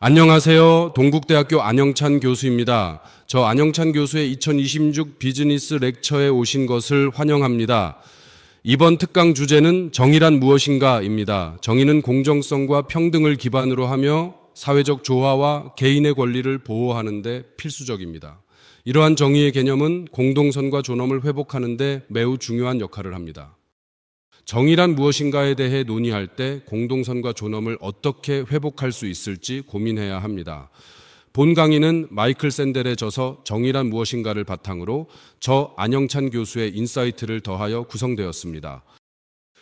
안녕하세요. 동국대학교 안영찬 교수입니다. 저 안영찬 교수의 2026 비즈니스 렉처에 오신 것을 환영합니다. 이번 특강 주제는 정의란 무엇인가입니다. 정의는 공정성과 평등을 기반으로 하며 사회적 조화와 개인의 권리를 보호하는 데 필수적입니다. 이러한 정의의 개념은 공동선과 존엄을 회복하는 데 매우 중요한 역할을 합니다. 정의란 무엇인가에 대해 논의할 때 공동선과 존엄을 어떻게 회복할 수 있을지 고민해야 합니다. 본 강의는 마이클 샌델의 저서 정의란 무엇인가를 바탕으로 저 안영찬 교수의 인사이트를 더하여 구성되었습니다.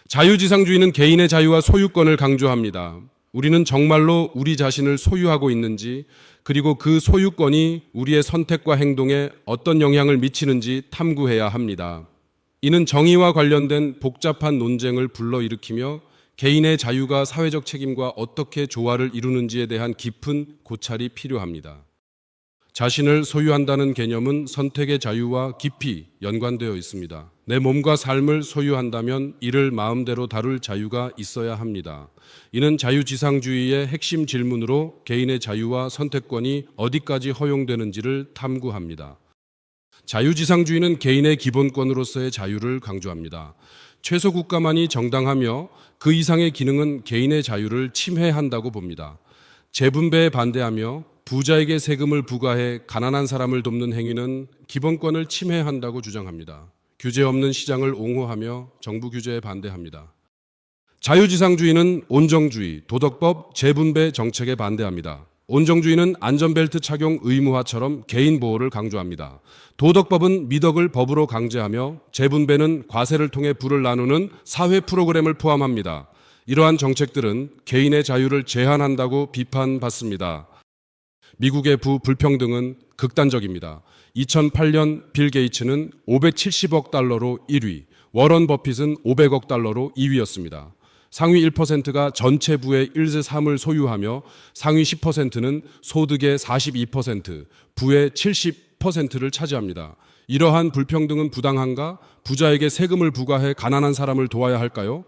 자유지상주의는 개인의 자유와 소유권을 강조합니다. 우리는 정말로 우리 자신을 소유하고 있는지, 그리고 그 소유권이 우리의 선택과 행동에 어떤 영향을 미치는지 탐구해야 합니다. 이는 정의와 관련된 복잡한 논쟁을 불러일으키며 개인의 자유가 사회적 책임과 어떻게 조화를 이루는지에 대한 깊은 고찰이 필요합니다. 자신을 소유한다는 개념은 선택의 자유와 깊이 연관되어 있습니다. 내 몸과 삶을 소유한다면 이를 마음대로 다룰 자유가 있어야 합니다. 이는 자유지상주의의 핵심 질문으로 개인의 자유와 선택권이 어디까지 허용되는지를 탐구합니다. 자유지상주의는 개인의 기본권으로서의 자유를 강조합니다. 최소 국가만이 정당하며 그 이상의 기능은 개인의 자유를 침해한다고 봅니다. 재분배에 반대하며 부자에게 세금을 부과해 가난한 사람을 돕는 행위는 기본권을 침해한다고 주장합니다. 규제 없는 시장을 옹호하며 정부 규제에 반대합니다. 자유지상주의는 온정주의, 도덕법, 재분배 정책에 반대합니다. 온정주의는 안전벨트 착용 의무화처럼 개인 보호를 강조합니다. 도덕법은 미덕을 법으로 강제하며 재분배는 과세를 통해 부를 나누는 사회 프로그램을 포함합니다. 이러한 정책들은 개인의 자유를 제한한다고 비판받습니다. 미국의 부불평등은 극단적입니다. 2008년 빌 게이츠는 570억 달러로 1위, 워런 버핏은 500억 달러로 2위였습니다. 상위 1%가 전체 부의 1세 3을 소유하며 상위 10%는 소득의 42%, 부의 70%를 차지합니다. 이러한 불평등은 부당한가? 부자에게 세금을 부과해 가난한 사람을 도와야 할까요?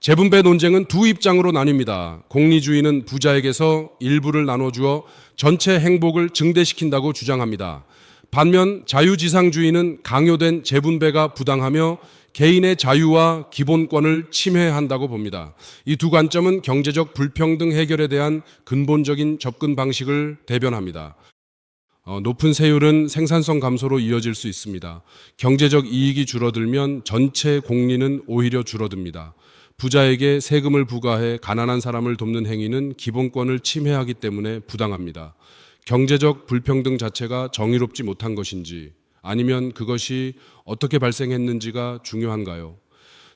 재분배 논쟁은 두 입장으로 나뉩니다. 공리주의는 부자에게서 일부를 나눠주어 전체 행복을 증대시킨다고 주장합니다. 반면 자유지상주의는 강요된 재분배가 부당하며 개인의 자유와 기본권을 침해한다고 봅니다. 이 두 관점은 경제적 불평등 해결에 대한 근본적인 접근 방식을 대변합니다. 높은 세율은 생산성 감소로 이어질 수 있습니다. 경제적 이익이 줄어들면 전체 공리는 오히려 줄어듭니다. 부자에게 세금을 부과해 가난한 사람을 돕는 행위는 기본권을 침해하기 때문에 부당합니다. 경제적 불평등 자체가 정의롭지 못한 것인지, 아니면 그것이 어떻게 발생했는지가 중요한가요?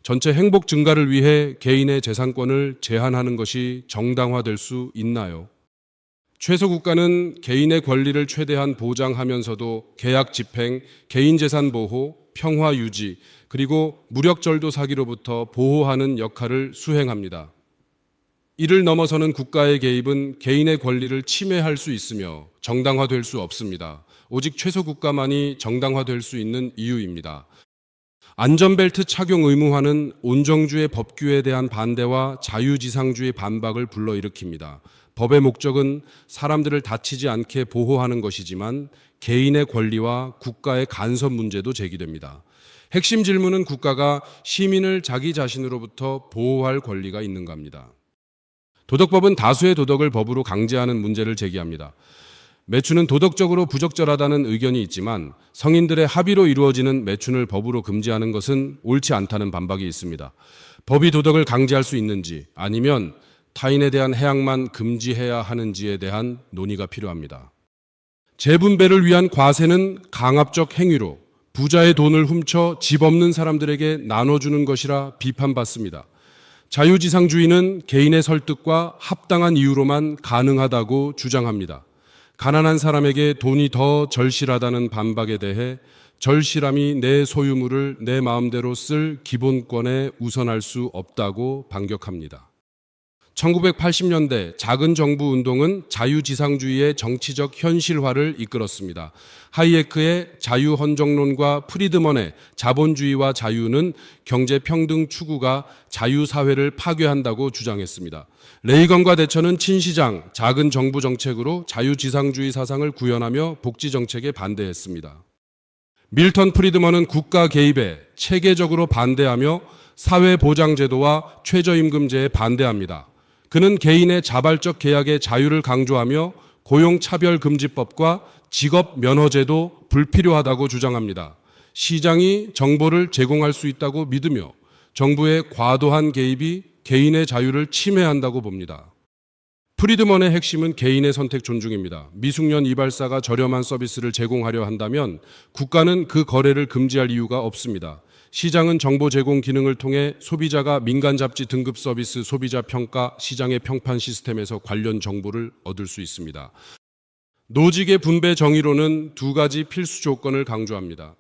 전체 행복 증가를 위해 개인의 재산권을 제한하는 것이 정당화될 수 있나요? 최소 국가는 개인의 권리를 최대한 보장하면서도 계약 집행, 개인 재산 보호, 평화 유지, 그리고 무력절도 사기로부터 보호하는 역할을 수행합니다. 이를 넘어서는 국가의 개입은 개인의 권리를 침해할 수 있으며 정당화될 수 없습니다. 오직 최소 국가만이 정당화될 수 있는 이유입니다. 안전벨트 착용 의무화는 온정주의 법규에 대한 반대와 자유지상주의 반박을 불러일으킵니다. 법의 목적은 사람들을 다치지 않게 보호하는 것이지만 개인의 권리와 국가의 간섭 문제도 제기됩니다. 핵심 질문은 국가가 시민을 자기 자신으로부터 보호할 권리가 있는가입니다. 도덕법은 다수의 도덕을 법으로 강제하는 문제를 제기합니다. 매춘은 도덕적으로 부적절하다는 의견이 있지만 성인들의 합의로 이루어지는 매춘을 법으로 금지하는 것은 옳지 않다는 반박이 있습니다. 법이 도덕을 강제할 수 있는지, 아니면 타인에 대한 해악만 금지해야 하는지에 대한 논의가 필요합니다. 재분배를 위한 과세는 강압적 행위로 부자의 돈을 훔쳐 집 없는 사람들에게 나눠주는 것이라 비판받습니다. 자유지상주의는 개인의 설득과 합당한 이유로만 가능하다고 주장합니다. 가난한 사람에게 돈이 더 절실하다는 반박에 대해 절실함이 내 소유물을 내 마음대로 쓸 기본권에 우선할 수 없다고 반격합니다. 1980년대 작은 정부 운동은 자유지상주의의 정치적 현실화를 이끌었습니다. 하이에크의 자유헌정론과 프리드먼의 자본주의와 자유는 경제평등 추구가 자유사회를 파괴한다고 주장했습니다. 레이건과 대처는 친시장, 작은 정부 정책으로 자유지상주의 사상을 구현하며 복지정책에 반대했습니다. 밀턴 프리드먼은 국가 개입에 체계적으로 반대하며 사회보장제도와 최저임금제에 반대합니다. 그는 개인의 자발적 계약의 자유를 강조하며 고용차별금지법과 직업면허제도 불필요하다고 주장합니다. 시장이 정보를 제공할 수 있다고 믿으며 정부의 과도한 개입이 개인의 자유를 침해한다고 봅니다. 프리드먼의 핵심은 개인의 선택 존중입니다. 미숙년 이발사가 저렴한 서비스를 제공하려 한다면 국가는 그 거래를 금지할 이유가 없습니다. 시장은 정보 제공 기능을 통해 소비자가 민간 잡지 등급 서비스 소비자 평가 시장의 평판 시스템에서 관련 정보를 얻을 수 있습니다. 노직의 분배 정의로는 두 가지 필수 조건을 강조합니다.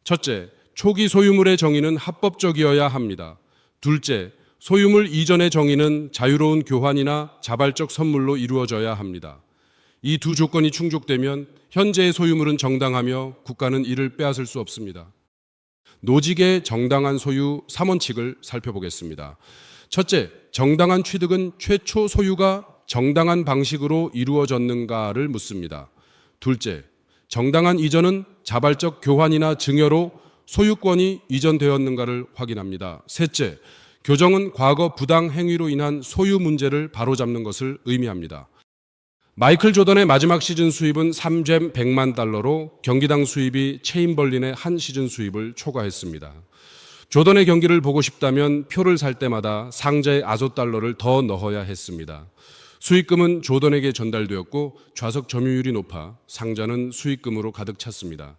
첫째, 초기 소유물의 정의는 합법적이어야 합니다. 둘째, 소유물 이전의 정의는 자유로운 교환이나 자발적 선물로 이루어져야 합니다. 이 두 조건이 충족되면 현재의 소유물은 정당하며 국가는 이를 빼앗을 수 없습니다. 노직의 정당한 소유 3원칙을 살펴보겠습니다. 첫째, 정당한 취득은 최초 소유가 정당한 방식으로 이루어졌는가를 묻습니다. 둘째, 정당한 이전은 자발적 교환이나 증여로 소유권이 이전되었는가를 확인합니다. 셋째, 교정은 과거 부당 행위로 인한 소유 문제를 바로잡는 것을 의미합니다. 마이클 조던의 마지막 시즌 수입은 3잼 100만 달러로 경기당 수입이 체인벌린의 한 시즌 수입을 초과했습니다. 조던의 경기를 보고 싶다면 표를 살 때마다 상자에 아조달러를 더 넣어야 했습니다. 수익금은 조던에게 전달되었고 좌석 점유율이 높아 상자는 수익금으로 가득 찼습니다.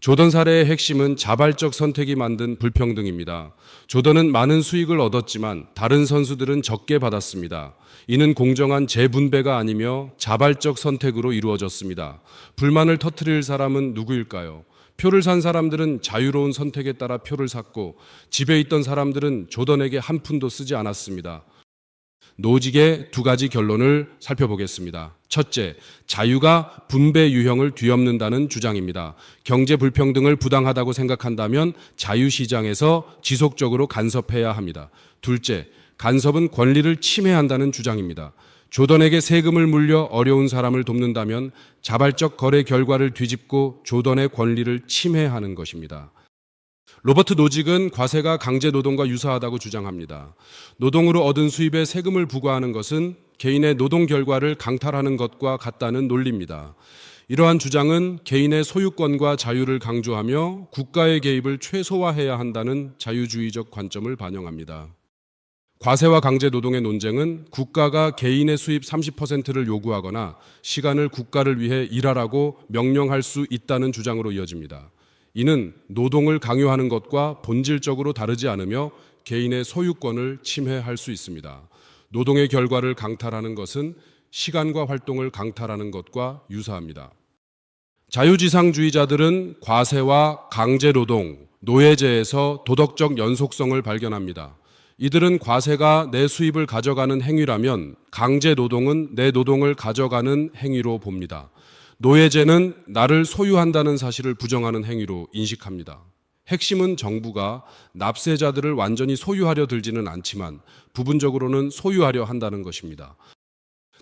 조던 사례의 핵심은 자발적 선택이 만든 불평등입니다. 조던은 많은 수익을 얻었지만 다른 선수들은 적게 받았습니다. 이는 공정한 재분배가 아니며 자발적 선택으로 이루어졌습니다. 불만을 터뜨릴 사람은 누구일까요? 표를 산 사람들은 자유로운 선택에 따라 표를 샀고 집에 있던 사람들은 조던에게 한 푼도 쓰지 않았습니다. 노직의 두 가지 결론을 살펴보겠습니다. 첫째, 자유가 분배 유형을 뒤엎는다는 주장입니다. 경제 불평등을 부당하다고 생각한다면 자유시장에서 지속적으로 간섭해야 합니다. 둘째, 간섭은 권리를 침해한다는 주장입니다. 조던에게 세금을 물려 어려운 사람을 돕는다면 자발적 거래 결과를 뒤집고 조던의 권리를 침해하는 것입니다. 로버트 노직은 과세가 강제노동과 유사하다고 주장합니다. 노동으로 얻은 수입에 세금을 부과하는 것은 개인의 노동 결과를 강탈하는 것과 같다는 논리입니다. 이러한 주장은 개인의 소유권과 자유를 강조하며 국가의 개입을 최소화해야 한다는 자유주의적 관점을 반영합니다. 과세와 강제노동의 논쟁은 국가가 개인의 수입 30%를 요구하거나 시간을 국가를 위해 일하라고 명령할 수 있다는 주장으로 이어집니다. 이는 노동을 강요하는 것과 본질적으로 다르지 않으며 개인의 소유권을 침해할 수 있습니다. 노동의 결과를 강탈하는 것은 시간과 활동을 강탈하는 것과 유사합니다. 자유지상주의자들은 과세와 강제노동, 노예제에서 도덕적 연속성을 발견합니다. 이들은 과세가 내 수입을 가져가는 행위라면 강제노동은 내 노동을 가져가는 행위로 봅니다. 노예제는 나를 소유한다는 사실을 부정하는 행위로 인식합니다. 핵심은 정부가 납세자들을 완전히 소유하려 들지는 않지만 부분적으로는 소유하려 한다는 것입니다.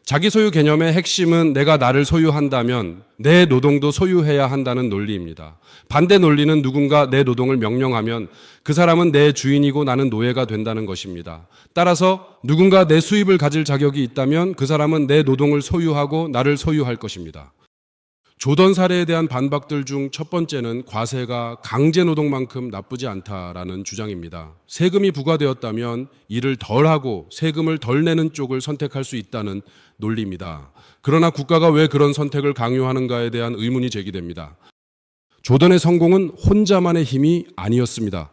자기 소유 개념의 핵심은 내가 나를 소유한다면 내 노동도 소유해야 한다는 논리입니다. 반대 논리는 누군가 내 노동을 명령하면 그 사람은 내 주인이고 나는 노예가 된다는 것입니다. 따라서 누군가 내 수입을 가질 자격이 있다면 그 사람은 내 노동을 소유하고 나를 소유할 것입니다. 조던 사례에 대한 반박들 중 첫 번째는 과세가 강제노동만큼 나쁘지 않다라는 주장입니다. 세금이 부과되었다면 일을 덜하고 세금을 덜 내는 쪽을 선택할 수 있다는 논리입니다. 그러나 국가가 왜 그런 선택을 강요하는가에 대한 의문이 제기됩니다. 조던의 성공은 혼자만의 힘이 아니었습니다.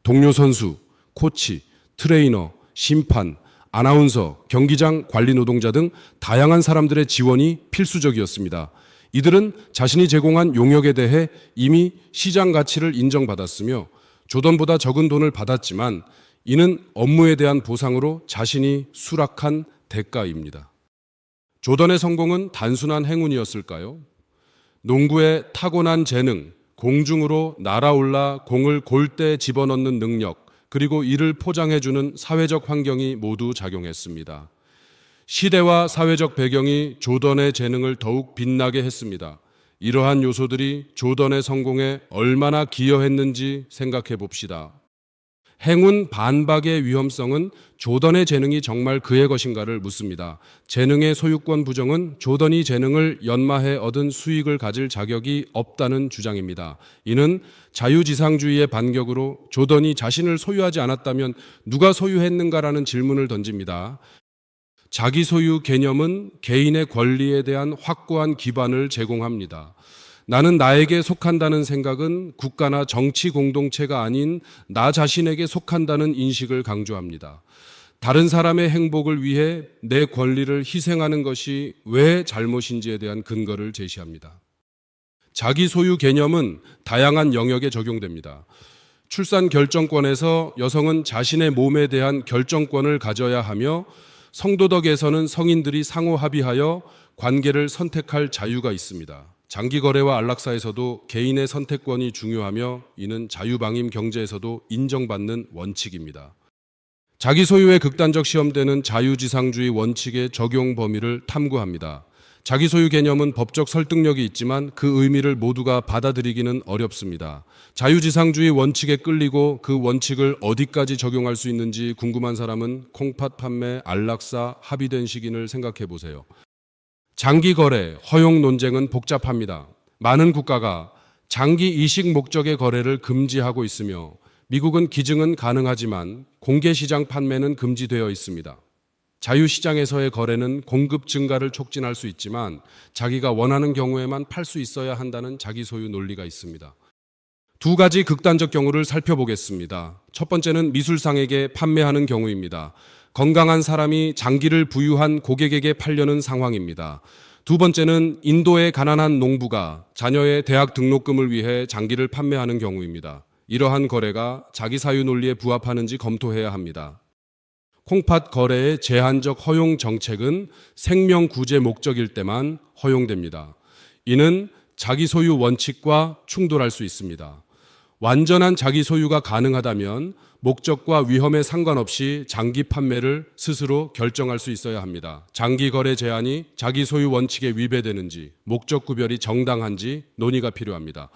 동료 선수, 코치, 트레이너, 심판, 아나운서, 경기장 관리 노동자 등 다양한 사람들의 지원이 필수적이었습니다. 이들은 자신이 제공한 용역에 대해 이미 시장 가치를 인정받았으며 조던보다 적은 돈을 받았지만 이는 업무에 대한 보상으로 자신이 수락한 대가입니다. 조던의 성공은 단순한 행운이었을까요? 농구의 타고난 재능, 공중으로 날아올라 공을 골대에 집어넣는 능력, 그리고 이를 포장해주는 사회적 환경이 모두 작용했습니다. 시대와 사회적 배경이 조던의 재능을 더욱 빛나게 했습니다. 이러한 요소들이 조던의 성공에 얼마나 기여했는지 생각해 봅시다. 행운 반박의 위험성은 조던의 재능이 정말 그의 것인가를 묻습니다. 재능의 소유권 부정은 조던이 재능을 연마해 얻은 수익을 가질 자격이 없다는 주장입니다. 이는 자유지상주의의 반격으로 조던이 자신을 소유하지 않았다면 누가 소유했는가라는 질문을 던집니다. 자기 소유 개념은 개인의 권리에 대한 확고한 기반을 제공합니다. 나는 나에게 속한다는 생각은 국가나 정치 공동체가 아닌 나 자신에게 속한다는 인식을 강조합니다. 다른 사람의 행복을 위해 내 권리를 희생하는 것이 왜 잘못인지에 대한 근거를 제시합니다. 자기 소유 개념은 다양한 영역에 적용됩니다. 출산 결정권에서 여성은 자신의 몸에 대한 결정권을 가져야 하며 성도덕에서는 성인들이 상호 합의하여 관계를 선택할 자유가 있습니다. 장기거래와 안락사에서도 개인의 선택권이 중요하며 이는 자유방임 경제에서도 인정받는 원칙입니다. 자기 소유의 극단적 시험대는 자유지상주의 원칙의 적용 범위를 탐구합니다. 자기 소유 개념은 법적 설득력이 있지만 그 의미를 모두가 받아들이기는 어렵습니다. 자유지상주의 원칙에 끌리고 그 원칙을 어디까지 적용할 수 있는지 궁금한 사람은 콩팥 판매, 안락사, 합의된 시기를 생각해 보세요. 장기 거래, 허용 논쟁은 복잡합니다. 많은 국가가 장기 이식 목적의 거래를 금지하고 있으며 미국은 기증은 가능하지만 공개시장 판매는 금지되어 있습니다. 자유시장에서의 거래는 공급 증가를 촉진할 수 있지만 자기가 원하는 경우에만 팔 수 있어야 한다는 자기 소유 논리가 있습니다. 두 가지 극단적 경우를 살펴보겠습니다. 첫 번째는 미술상에게 판매하는 경우입니다. 건강한 사람이 장기를 부유한 고객에게 팔려는 상황입니다. 두 번째는 인도의 가난한 농부가 자녀의 대학 등록금을 위해 장기를 판매하는 경우입니다. 이러한 거래가 자기 사유 논리에 부합하는지 검토해야 합니다. 콩팥 거래의 제한적 허용 정책은 생명 구제 목적일 때만 허용됩니다. 이는 자기 소유 원칙과 충돌할 수 있습니다. 완전한 자기 소유가 가능하다면 목적과 위험에 상관없이 장기 판매를 스스로 결정할 수 있어야 합니다. 장기 거래 제한이 자기 소유 원칙에 위배되는지, 목적 구별이 정당한지 논의가 필요합니다.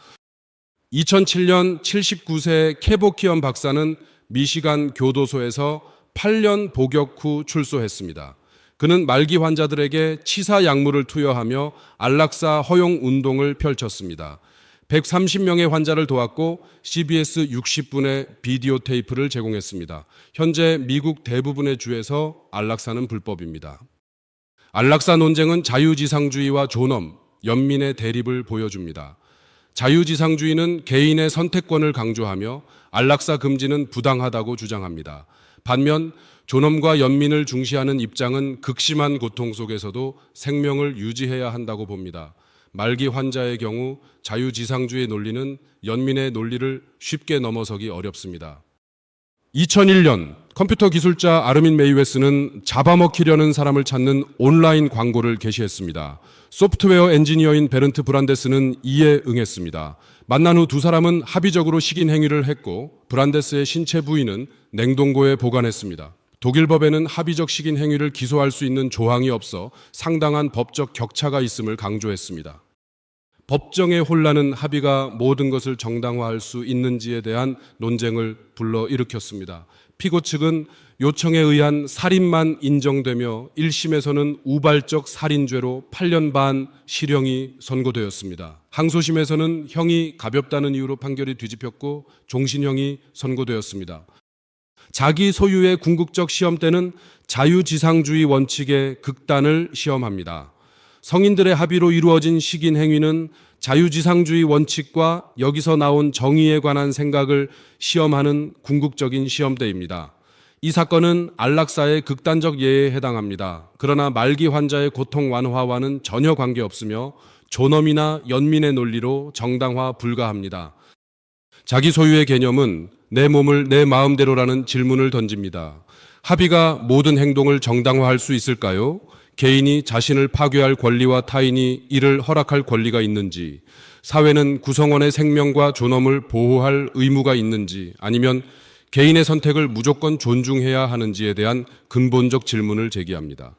2007년 79세 케보키언 박사는 미시간 교도소에서 8년 복역 후 출소했습니다. 그는 말기 환자들에게 치사 약물을 투여하며 안락사 허용 운동을 펼쳤습니다. 130명의 환자를 도왔고 CBS 60분의 비디오 테이프를 제공했습니다. 현재 미국 대부분의 주에서 안락사는 불법입니다. 안락사 논쟁은 자유지상주의와 존엄, 연민의 대립을 보여줍니다. 자유지상주의는 개인의 선택권을 강조하며 안락사 금지는 부당하다고 주장합니다. 반면 존엄과 연민을 중시하는 입장은 극심한 고통 속에서도 생명을 유지해야 한다고 봅니다. 말기 환자의 경우 자유지상주의 논리는 연민의 논리를 쉽게 넘어서기 어렵습니다. 2001년 컴퓨터 기술자 아르민 메이웨스는 잡아먹히려는 사람을 찾는 온라인 광고를 게시했습니다. 소프트웨어 엔지니어인 베른트 브란데스는 이에 응했습니다. 만난 후 두 사람은 합의적으로 식인 행위를 했고 브란데스의 신체 부위는 냉동고에 보관했습니다. 독일 법에는 합의적 식인 행위를 기소할 수 있는 조항이 없어 상당한 법적 격차가 있음을 강조했습니다. 법정의 혼란은 합의가 모든 것을 정당화할 수 있는지에 대한 논쟁을 불러일으켰습니다. 피고 측은 요청에 의한 살인만 인정되며 1심에서는 우발적 살인죄로 8년 반 실형이 선고되었습니다. 항소심에서는 형이 가볍다는 이유로 판결이 뒤집혔고 종신형이 선고되었습니다. 자기 소유의 궁극적 시험대는 자유지상주의 원칙의 극단을 시험합니다. 성인들의 합의로 이루어진 식인 행위는 자유지상주의 원칙과 여기서 나온 정의에 관한 생각을 시험하는 궁극적인 시험대입니다. 이 사건은 안락사의 극단적 예에 해당합니다. 그러나 말기 환자의 고통 완화와는 전혀 관계없으며 존엄이나 연민의 논리로 정당화 불가합니다. 자기 소유의 개념은 내 몸을 내 마음대로라는 질문을 던집니다. 합의가 모든 행동을 정당화할 수 있을까요? 개인이 자신을 파괴할 권리와 타인이 이를 허락할 권리가 있는지, 사회는 구성원의 생명과 존엄을 보호할 의무가 있는지, 아니면 개인의 선택을 무조건 존중해야 하는지에 대한 근본적 질문을 제기합니다.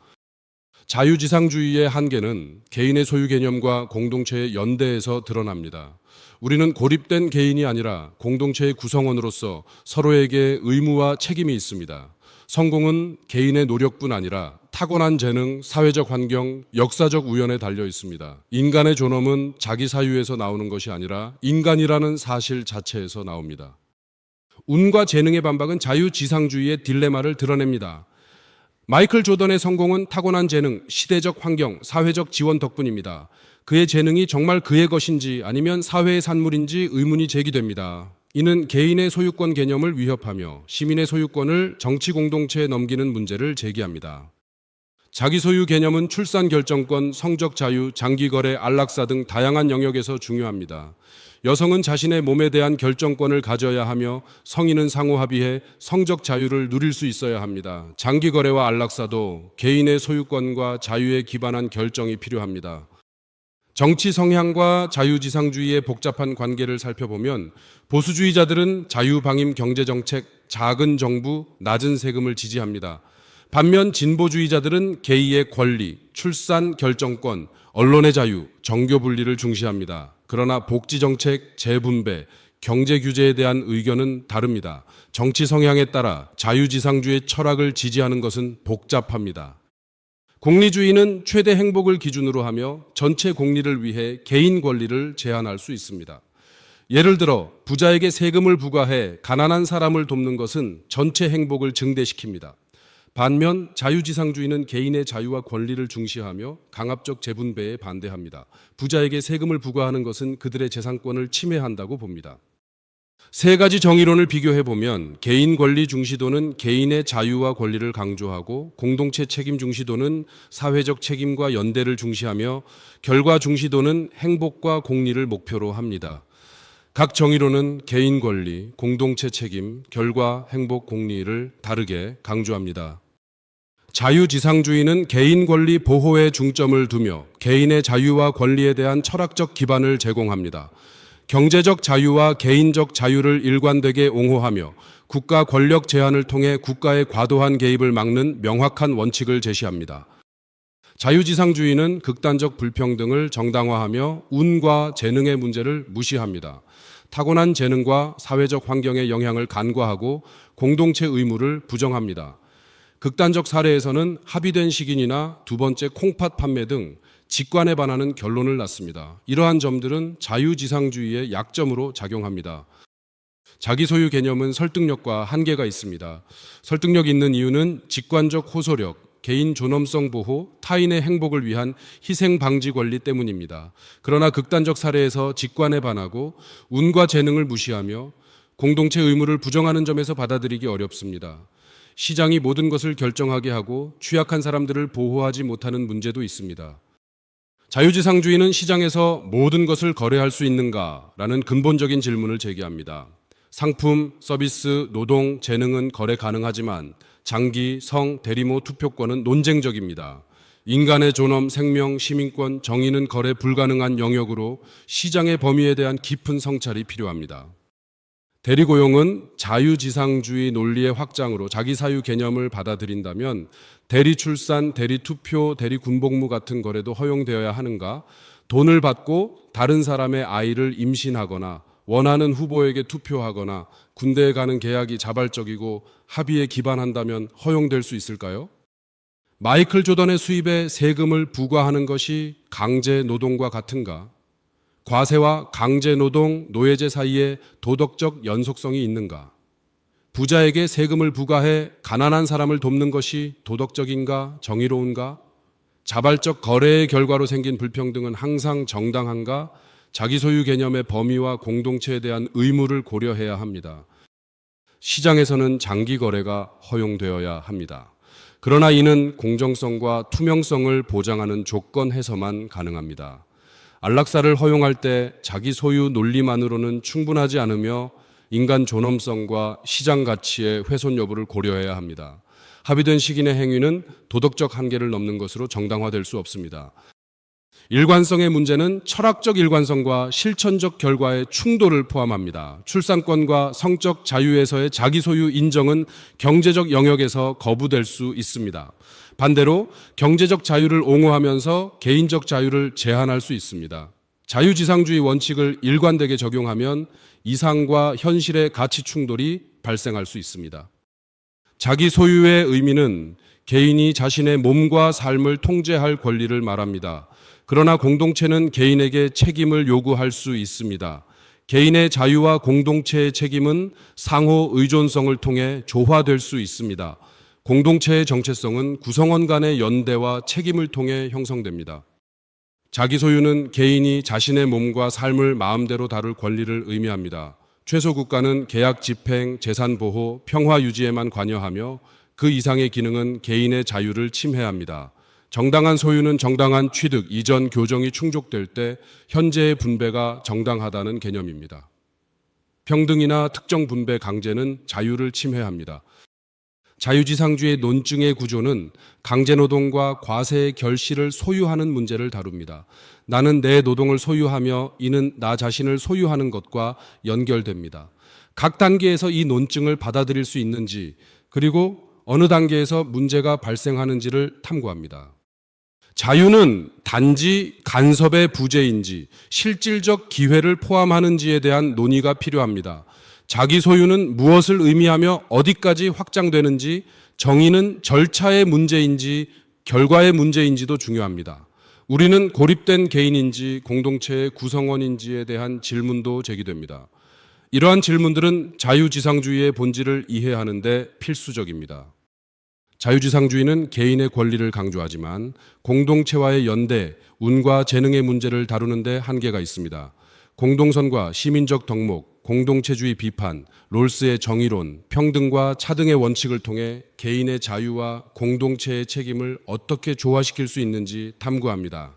자유지상주의의 한계는 개인의 소유 개념과 공동체의 연대에서 드러납니다. 우리는 고립된 개인이 아니라 공동체의 구성원으로서 서로에게 의무와 책임이 있습니다. 성공은 개인의 노력뿐 아니라 타고난 재능, 사회적 환경, 역사적 우연에 달려 있습니다. 인간의 존엄은 자기 사유에서 나오는 것이 아니라 인간이라는 사실 자체에서 나옵니다. 운과 재능의 반박은 자유지상주의의 딜레마를 드러냅니다. 마이클 조던의 성공은 타고난 재능, 시대적 환경, 사회적 지원 덕분입니다. 그의 재능이 정말 그의 것인지 아니면 사회의 산물인지 의문이 제기됩니다. 이는 개인의 소유권 개념을 위협하며 시민의 소유권을 정치 공동체에 넘기는 문제를 제기합니다. 자기 소유 개념은 출산 결정권, 성적 자유, 장기 거래, 안락사 등 다양한 영역에서 중요합니다. 여성은 자신의 몸에 대한 결정권을 가져야 하며 성인은 상호 합의해 성적 자유를 누릴 수 있어야 합니다. 장기 거래와 안락사도 개인의 소유권과 자유에 기반한 결정이 필요합니다. 정치 성향과 자유지상주의의 복잡한 관계를 살펴보면 보수주의자들은 자유방임 경제정책, 작은 정부, 낮은 세금을 지지합니다. 반면 진보주의자들은 개인의 권리, 출산 결정권, 언론의 자유, 정교 분리를 중시합니다. 그러나 복지정책, 재분배, 경제 규제에 대한 의견은 다릅니다. 정치 성향에 따라 자유지상주의 철학을 지지하는 것은 복잡합니다. 공리주의는 최대 행복을 기준으로 하며 전체 공리를 위해 개인 권리를 제한할 수 있습니다. 예를 들어 부자에게 세금을 부과해 가난한 사람을 돕는 것은 전체 행복을 증대시킵니다. 반면 자유지상주의는 개인의 자유와 권리를 중시하며 강압적 재분배에 반대합니다. 부자에게 세금을 부과하는 것은 그들의 재산권을 침해한다고 봅니다. 세 가지 정의론을 비교해보면 개인 권리 중시도는 개인의 자유와 권리를 강조하고 공동체 책임 중시도는 사회적 책임과 연대를 중시하며 결과 중시도는 행복과 공리를 목표로 합니다. 각 정의론은 개인 권리, 공동체 책임, 결과, 행복, 공리를 다르게 강조합니다. 자유지상주의는 개인 권리 보호에 중점을 두며 개인의 자유와 권리에 대한 철학적 기반을 제공합니다. 경제적 자유와 개인적 자유를 일관되게 옹호하며 국가 권력 제한을 통해 국가의 과도한 개입을 막는 명확한 원칙을 제시합니다. 자유지상주의는 극단적 불평등을 정당화하며 운과 재능의 문제를 무시합니다. 타고난 재능과 사회적 환경의 영향을 간과하고 공동체 의무를 부정합니다. 극단적 사례에서는 합의된 식인이나 두 번째 콩팥 판매 등 직관에 반하는 결론을 낳습니다. 이러한 점들은 자유지상주의의 약점으로 작용합니다. 자기 소유 개념은 설득력과 한계가 있습니다. 설득력 있는 이유는 직관적 호소력, 개인 존엄성 보호, 타인의 행복을 위한 희생 방지 권리 때문입니다. 그러나 극단적 사례에서 직관에 반하고 운과 재능을 무시하며 공동체 의무를 부정하는 점에서 받아들이기 어렵습니다. 시장이 모든 것을 결정하게 하고 취약한 사람들을 보호하지 못하는 문제도 있습니다. 자유지상주의는 시장에서 모든 것을 거래할 수 있는가라는 근본적인 질문을 제기합니다. 상품, 서비스, 노동, 재능은 거래 가능하지만 장기, 성, 대리모 투표권은 논쟁적입니다. 인간의 존엄, 생명, 시민권, 정의는 거래 불가능한 영역으로 시장의 범위에 대한 깊은 성찰이 필요합니다. 대리고용은 자유지상주의 논리의 확장으로 자기사유 개념을 받아들인다면 대리출산, 대리투표, 대리군복무 같은 거래도 허용되어야 하는가? 돈을 받고 다른 사람의 아이를 임신하거나 원하는 후보에게 투표하거나 군대에 가는 계약이 자발적이고 합의에 기반한다면 허용될 수 있을까요? 마이클 조던의 수입에 세금을 부과하는 것이 강제 노동과 같은가? 과세와 강제 노동, 노예제 사이에 도덕적 연속성이 있는가? 부자에게 세금을 부과해 가난한 사람을 돕는 것이 도덕적인가, 정의로운가? 자발적 거래의 결과로 생긴 불평등은 항상 정당한가? 자기 소유 개념의 범위와 공동체에 대한 의무를 고려해야 합니다. 시장에서는 장기 거래가 허용되어야 합니다. 그러나 이는 공정성과 투명성을 보장하는 조건에서만 가능합니다. 안락사를 허용할 때 자기 소유 논리만으로는 충분하지 않으며 인간 존엄성과 시장 가치의 훼손 여부를 고려해야 합니다. 합의된 시기내 행위는 도덕적 한계를 넘는 것으로 정당화될 수 없습니다. 일관성의 문제는 철학적 일관성과 실천적 결과의 충돌을 포함합니다. 출산권과 성적 자유에서의 자기 소유 인정은 경제적 영역에서 거부될 수 있습니다. 반대로 경제적 자유를 옹호하면서 개인적 자유를 제한할 수 있습니다. 자유지상주의 원칙을 일관되게 적용하면 이상과 현실의 가치 충돌이 발생할 수 있습니다. 자기 소유의 의미는 개인이 자신의 몸과 삶을 통제할 권리를 말합니다. 그러나 공동체는 개인에게 책임을 요구할 수 있습니다. 개인의 자유와 공동체의 책임은 상호 의존성을 통해 조화될 수 있습니다. 공동체의 정체성은 구성원 간의 연대와 책임을 통해 형성됩니다. 자기 소유는 개인이 자신의 몸과 삶을 마음대로 다룰 권리를 의미합니다. 최소 국가는 계약 집행, 재산 보호, 평화 유지에만 관여하며 그 이상의 기능은 개인의 자유를 침해합니다. 정당한 소유는 정당한 취득, 이전 교정이 충족될 때 현재의 분배가 정당하다는 개념입니다. 평등이나 특정 분배 강제는 자유를 침해합니다. 자유지상주의 논증의 구조는 강제노동과 과세의 결실을 소유하는 문제를 다룹니다. 나는 내 노동을 소유하며 이는 나 자신을 소유하는 것과 연결됩니다. 각 단계에서 이 논증을 받아들일 수 있는지, 그리고 어느 단계에서 문제가 발생하는지를 탐구합니다. 자유는 단지 간섭의 부재인지 실질적 기회를 포함하는지에 대한 논의가 필요합니다. 자기 소유는 무엇을 의미하며 어디까지 확장되는지, 정의는 절차의 문제인지 결과의 문제인지도 중요합니다. 우리는 고립된 개인인지 공동체의 구성원인지에 대한 질문도 제기됩니다. 이러한 질문들은 자유지상주의의 본질을 이해하는 데 필수적입니다. 자유지상주의는 개인의 권리를 강조하지만 공동체와의 연대, 운과 재능의 문제를 다루는 데 한계가 있습니다. 공동선과 시민적 덕목, 공동체주의 비판, 롤스의 정의론, 평등과 차등의 원칙을 통해 개인의 자유와 공동체의 책임을 어떻게 조화시킬 수 있는지 탐구합니다.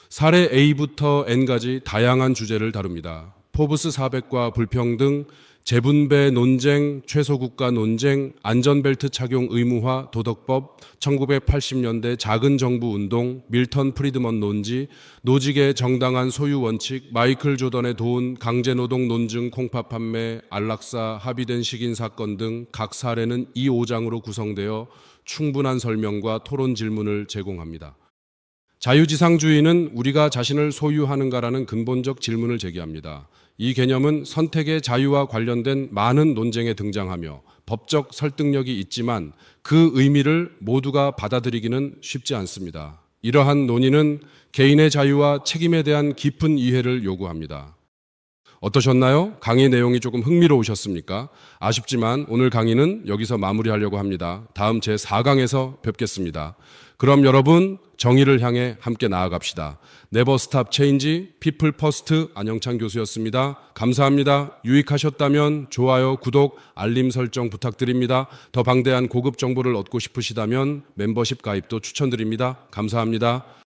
사례 A부터 N까지 다양한 주제를 다룹니다. 포브스 400과 불평등, 재분배 논쟁, 최소국가 논쟁, 안전벨트 착용 의무화 도덕법, 1980년대 작은 정부 운동, 밀턴 프리드먼 논지, 노직의 정당한 소유 원칙, 마이클 조던의 도운, 강제노동 논증, 콩팥 판매, 안락사, 합의된 식인 사건 등 각 사례는 이 5장으로 구성되어 충분한 설명과 토론 질문을 제공합니다. 자유지상주의는 우리가 자신을 소유하는가라는 근본적 질문을 제기합니다. 이 개념은 선택의 자유와 관련된 많은 논쟁에 등장하며 법적 설득력이 있지만 그 의미를 모두가 받아들이기는 쉽지 않습니다. 이러한 논의는 개인의 자유와 책임에 대한 깊은 이해를 요구합니다. 어떠셨나요? 강의 내용이 조금 흥미로우셨습니까? 아쉽지만 오늘 강의는 여기서 마무리하려고 합니다. 다음 제4강에서 뵙겠습니다. 그럼 여러분, 정의를 향해 함께 나아갑시다. 네버 스탑 체인지 피플 퍼스트 안영찬 교수였습니다. 감사합니다. 유익하셨다면 좋아요, 구독, 알림 설정 부탁드립니다. 더 방대한 고급 정보를 얻고 싶으시다면 멤버십 가입도 추천드립니다. 감사합니다.